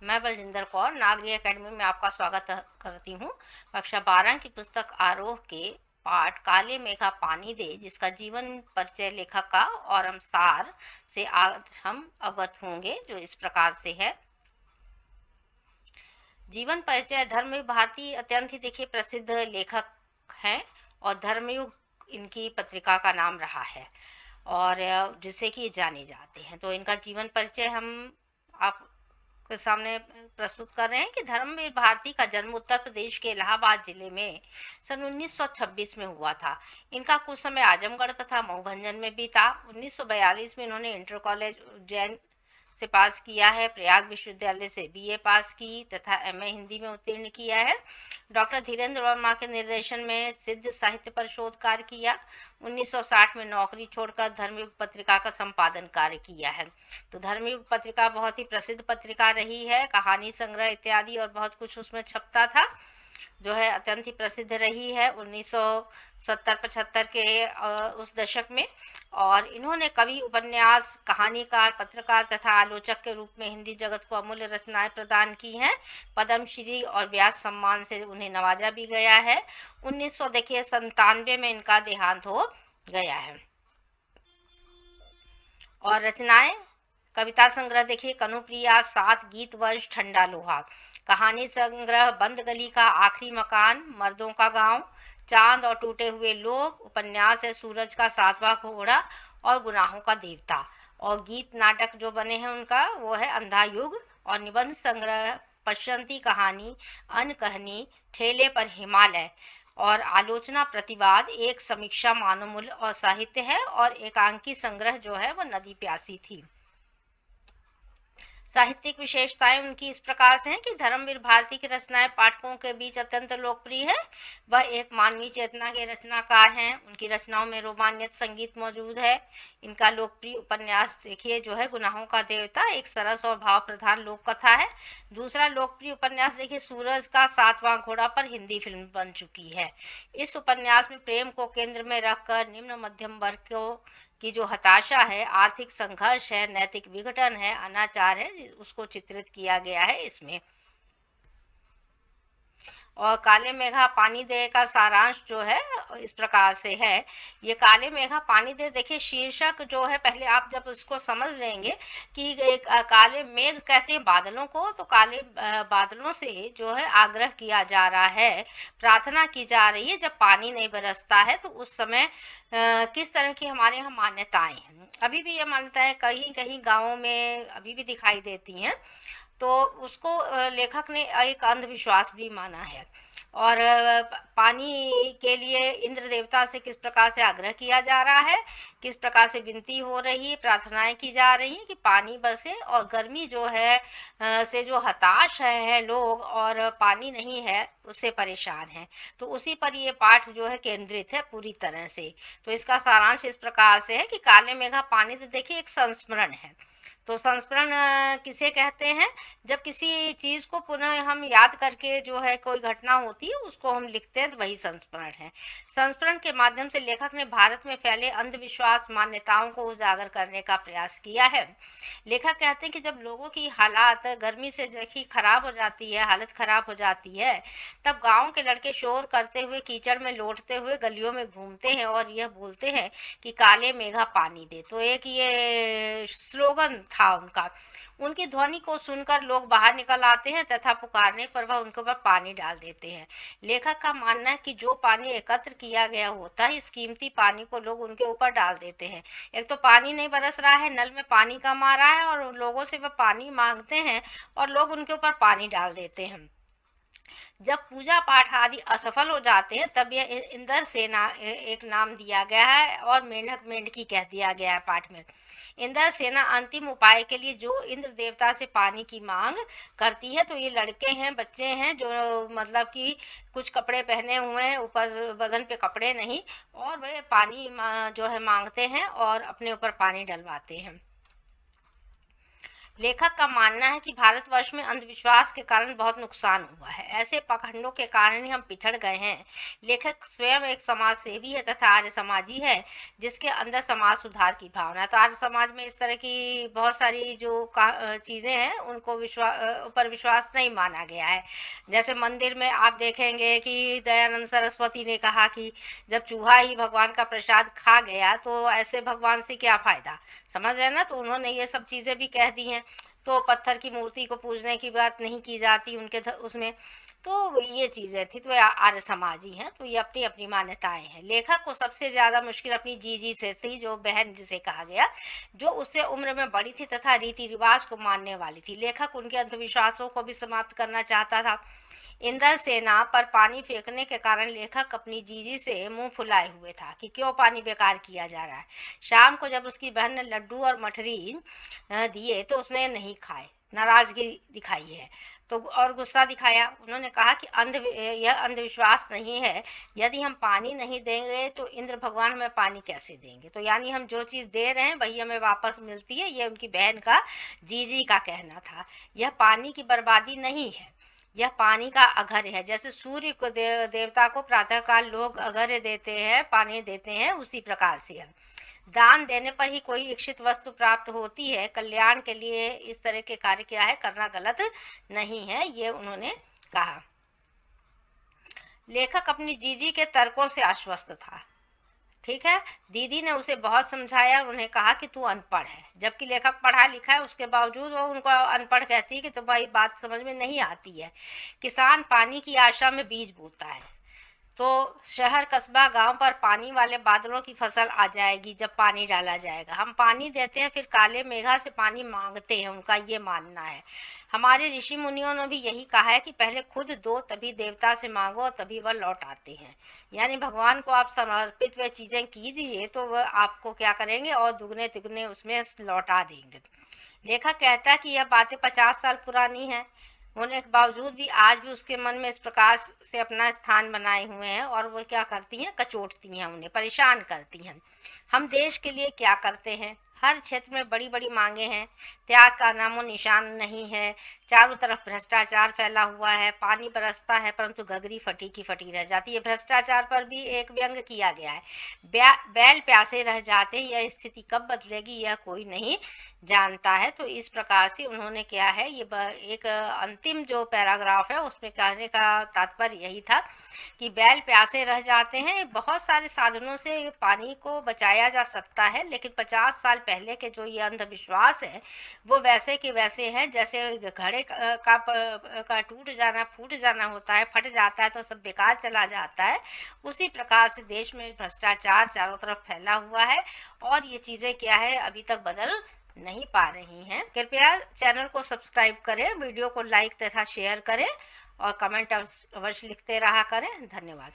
मैं बलजिंदर कौर नागरिक एकेडमी में आपका स्वागत करती हूँ। कक्षा 12 की पुस्तक आरोह के पाठ काले मेघा पानी दे, जिसका जीवन परिचय लेखक का और हम सार से आज हम अवगत होंगे, जो इस प्रकार से है। जीवन परिचय। धर्मयुग भारतीय अत्यंत ही देखिए प्रसिद्ध लेखक हैं और धर्मयुग इनकी पत्रिका का नाम रहा है और जिससे कि जाने जाते हैं। तो इनका जीवन परिचय हम आप के सामने प्रस्तुत कर रहे हैं कि धर्मवीर भारती का जन्म उत्तर प्रदेश के इलाहाबाद जिले में सन 1926 में हुआ था। इनका कुछ समय आजमगढ़ तथा मऊभंजन में भी था। 1942 में इन्होंने इंटर कॉलेज उज्जैन से पास किया है। प्रयाग विश्वविद्यालय से बीए पास की तथा एमए हिंदी में उत्तीर्ण किया है। डॉक्टर धीरेन्द्र वर्मा के निर्देशन में सिद्ध साहित्य पर शोध कार्य किया। 1960 में नौकरी छोड़कर धर्मयुग पत्रिका का संपादन कार्य किया है। तो धर्मयुग पत्रिका बहुत ही प्रसिद्ध पत्रिका रही है। कहानी संग्रह इत्यादि और बहुत कुछ उसमें छपता था, जो है अत्यंत ही प्रसिद्ध रही है 1970-75 के उस दशक में। और इन्होंने कवि, उपन्यास, कहानीकार, पत्रकार तथा आलोचक के रूप में हिंदी जगत को अमूल्य रचनाएं प्रदान की हैं। पद्मश्री और व्यास सम्मान से उन्हें नवाजा भी गया है। 1997 में इनका देहांत हो गया है। और रचनाएं, कविता संग्रह देखिए कनुप्रिया, 7 गीत वर्ष, ठंडा लोहा। कहानी संग्रह बंद गली का आखिरी मकान, मर्दों का गांव, चांद और टूटे हुए लोग। उपन्यास है सूरज का 7वां घोड़ा और गुनाहों का देवता। और गीत नाटक जो बने हैं उनका वो है अंधा युग। और निबंध संग्रह पश्चंती कहानी, अनकहनी, ठेले पर हिमालय और आलोचना प्रतिवाद, एक समीक्षा मानवमूल्य और साहित्य है। और एकांकी संग्रह जो है वो नदी प्यासी थी। साहित्यिक विशेषताएं उनकी इस प्रकार से हैं कि धर्मवीर भारती की रचनाएं पाठकों के बीच अत्यंत लोकप्रिय है। वह एक मानवीय चेतना के रचनाकार हैं। उनकी रचनाओं में रोमानियत संगीत मौजूद है। इनका लोकप्रिय उपन्यास देखिए जो है गुनाहों का देवता, एक सरस और भाव प्रधान लोक कथा है। दूसरा लोकप्रिय उपन्यास देखिए सूरज का 7वां घोड़ा पर हिंदी फिल्म बन चुकी है। इस उपन्यास में प्रेम को केंद्र में रखकर निम्न मध्यम वर्ग को की जो हताशा है, आर्थिक संघर्ष है, नैतिक विघटन है, अनाचार है, उसको चित्रित किया गया है इसमें। और काले मेघा पानी दे का सारांश जो है इस प्रकार से है। ये काले मेघा पानी दे देखिए शीर्षक जो है, पहले आप जब उसको समझ लेंगे कि एक काले मेघ कहते हैं बादलों को, तो काले बादलों से जो है आग्रह किया जा रहा है, प्रार्थना की जा रही है। जब पानी नहीं बरसता है तो उस समय किस तरह की हमारे यहाँ मान्यताएं हैं। अभी भी ये मान्यताएं कहीं कहीं गाँवों में अभी भी दिखाई देती हैं। तो उसको लेखक ने एक अंधविश्वास भी माना है। और पानी के लिए इंद्र देवता से किस प्रकार से आग्रह किया जा रहा है, किस प्रकार से विनती हो रही है, प्रार्थनाएं की जा रही हैं कि पानी बरसे। और गर्मी जो है से जो हताश है लोग और पानी नहीं है उससे परेशान हैं। तो उसी पर ये पाठ जो है केंद्रित है पूरी तरह से। तो इसका सारांश इस प्रकार से है कि काले मेघा पानी तो देखिए एक संस्मरण है। तो संस्मरण किसे कहते हैं? जब किसी चीज़ को पुनः हम याद करके जो है कोई घटना होती है उसको हम लिखते हैं, तो वही संस्मरण है। संस्मरण के माध्यम से लेखक ने भारत में फैले अंधविश्वास, मान्यताओं को उजागर करने का प्रयास किया है। लेखक कहते हैं कि जब लोगों की हालात गर्मी से देखी खराब हो जाती है, हालत खराब हो जाती है, तब गाँव के लड़के शोर करते हुए, कीचड़ में लौटते हुए गलियों में घूमते हैं और यह बोलते हैं कि काले मेघा पानी दे। तो एक ये स्लोगन था उनका। उनकी ध्वनि को सुनकर लोग बाहर निकल आते हैं तथा पुकारने पर वह उनके ऊपर पानी डाल देते हैं। लेखक का मानना है कि जो पानी एकत्र किया गया होता है, इस कीमती पानी को लोग उनके ऊपर डाल देते हैं। एक तो पानी नहीं बरस रहा है, नल में पानी कम आ रहा है और लोगों से वह पानी मांगते हैं और लोग उनके ऊपर पानी डाल देते हैं। जब पूजा पाठ आदि असफल हो जाते हैं तब यह इंद्र सेना एक नाम दिया गया है और मेंढक मेंढकी कह दिया गया है पाठ में। इंद्र सेना अंतिम उपाय के लिए जो इंद्र देवता से पानी की मांग करती है। तो ये लड़के हैं, बच्चे हैं जो मतलब कि कुछ कपड़े पहने हुए हैं, ऊपर बदन पे कपड़े नहीं, और वे पानी जो है मांगते हैं और अपने ऊपर पानी डलवाते हैं। लेखक का मानना है कि भारतवर्ष में अंधविश्वास के कारण बहुत नुकसान हुआ है। ऐसे पाखंडों के कारण ही हम पिछड़ गए हैं। लेखक स्वयं एक समाज सेवी है तथा आर्य समाजी है, जिसके अंदर समाज सुधार की भावना है। तो आर्य समाज में इस तरह की बहुत सारी जो चीजें हैं उनको ऊपर विश्वास नहीं माना गया है। जैसे मंदिर में आप देखेंगे कि दयानंद सरस्वती ने कहा कि जब चूहा ही भगवान का प्रसाद खा गया तो ऐसे भगवान से क्या फायदा, समझ रहे हैं ना। तो उन्होंने ये सब चीजें भी कह दी हैं। तो पत्थर की मूर्ति को पूजने की बात नहीं की जाती उनके उसमें। तो ये चीजें थी। तो आर्य समाजी हैं, तो ये अपनी अपनी मान्यताएं हैं। लेखक को सबसे ज्यादा मुश्किल अपनी जीजी से थी, जो बहन जिसे कहा गया, जो उससे उम्र में बड़ी थी तथा रीति रिवाज को मानने वाली थी। लेखक उनके अंधविश्वासों को भी समाप्त करना चाहता था। इंदर सेना पर पानी फेंकने के कारण लेखक अपनी जीजी से मुंह फुलाए हुए था कि क्यों पानी बेकार किया जा रहा है। शाम को जब उसकी बहन ने लड्डू और मठरी दिए तो उसने नहीं खाए, नाराजगी दिखाई है। तो और गुस्सा दिखाया। उन्होंने कहा कि यह अंधविश्वास नहीं है। यदि हम पानी नहीं देंगे तो इंद्र भगवान हमें पानी कैसे देंगे। तो यानी हम जो चीज़ दे रहे हैं वही हमें वापस मिलती है। ये उनकी बहन का, जीजी का कहना था। यह पानी की बर्बादी नहीं है, यह पानी का अघर्य है। जैसे सूर्य को देवता को प्रातःकाल लोग अघर्य देते हैं, पानी देते हैं, उसी प्रकार से है। दान देने पर ही कोई इच्छित वस्तु प्राप्त होती है। कल्याण के लिए इस तरह के कार्य क्या है करना गलत नहीं है, ये उन्होंने कहा। लेखक अपनी जीजी के तर्कों से आश्वस्त था। ठीक है, दीदी ने उसे बहुत समझाया और उन्हें कहा कि तू अनपढ़ है। जबकि लेखक पढ़ा लिखा है, उसके बावजूद वो उनको अनपढ़ कहती है कि तो भाई बात समझ में नहीं आती है। किसान पानी की आशा में बीज बोता है, तो शहर कस्बा गांव पर पानी वाले बादलों की फसल आ जाएगी जब पानी डाला जाएगा। हम पानी देते हैं फिर काले मेघा से पानी मांगते हैं, उनका ये मानना है। हमारे ऋषि मुनियों ने भी यही कहा है कि पहले खुद दो तभी देवता से मांगो तभी वह लौट आते हैं। यानी भगवान को आप समर्पित वे चीजें कीजिए तो वह आपको क्या करेंगे और दुगने तिगुने उसमें लौटा देंगे। लेखक कहता है कि यह बातें 50 साल पुरानी हैं, होने के बावजूद भी आज भी उसके मन में इस प्रकार से अपना स्थान बनाए हुए हैं और वो क्या करती हैं, कचोटती हैं, उन्हें परेशान करती हैं। हम देश के लिए क्या करते हैं। हर क्षेत्र में बड़ी बड़ी मांगे हैं, त्याग का नामो निशान नहीं है। चारों तरफ भ्रष्टाचार फैला हुआ है। पानी बरसता है परंतु गगरी फटी की फटी रह जाती है। भ्रष्टाचार पर भी एक व्यंग किया गया है। बैल प्यासे रह जाते हैं, यह स्थिति कब बदलेगी यह कोई नहीं जानता है। तो इस प्रकार से उन्होंने क्या है, ये एक अंतिम जो पैराग्राफ है उसमें कहने का तात्पर्य यही था कि बैल प्यासे रह जाते हैं। बहुत सारे साधनों से पानी को बचाया जा सकता है, लेकिन 50 साल पहले के जो ये अंधविश्वास है वो वैसे के वैसे हैं जैसे घड़े का टूट जाना, फूट जाना होता है, फट जाता है तो सब बेकार चला जाता है। उसी प्रकार से देश में भ्रष्टाचार चारों तरफ फैला हुआ है और ये चीजें क्या है अभी तक बदल नहीं पा रही हैं। कृपया चैनल को सब्सक्राइब करें, वीडियो को लाइक तथा शेयर करें और कमेंट अवश्य लिखते रहा करें। धन्यवाद।